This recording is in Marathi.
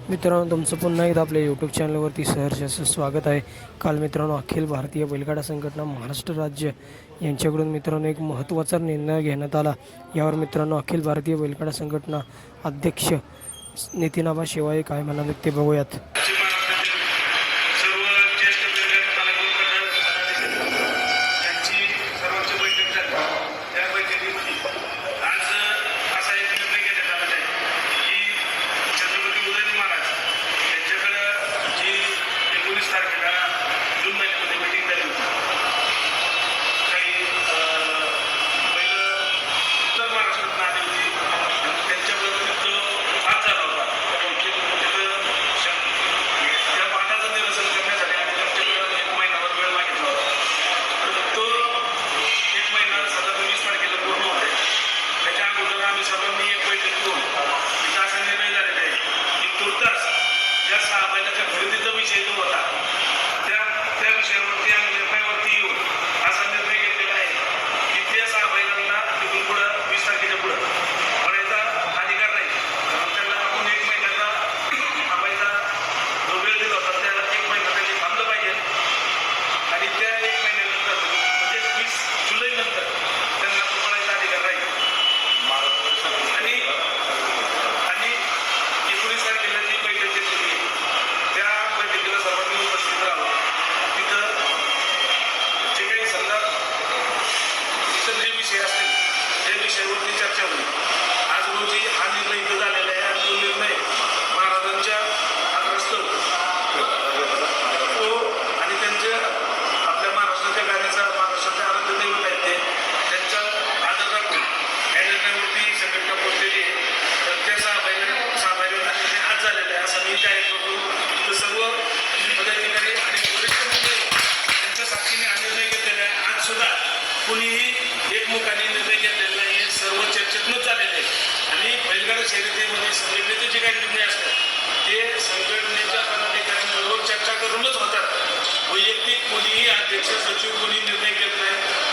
मित्रांनो, तुमचं पुन्हा एकदा आपल्या यूट्यूब चॅनलवरती सहर्ष असं स्वागत आहे. काल मित्रांनो, अखिल भारतीय बैलगाडा संघटना महाराष्ट्र राज्य यांच्याकडून मित्रांनो एक महत्त्वाचा निर्णय घेण्यात आला. यावर मित्रांनो अखिल भारतीय बैलगाडा संघटना अध्यक्ष नितीनाबा शेवाळे काय म्हणाले ते बघूयात. कुणीही एकमुखाने निर्णय घेतलेला नाही, हे सर्व चर्चेतूनच झालेले आहे. आणि बैलगाडा शर्यतीमध्ये संघटनेचे जे काही निर्णय असतात ते संघटनेच्या पदाधिकाऱ्यांबरोबर चर्चा करूनच होतात. वैयक्तिक कोणीही अध्यक्ष सचिव कोणी निर्णय घेत नाही.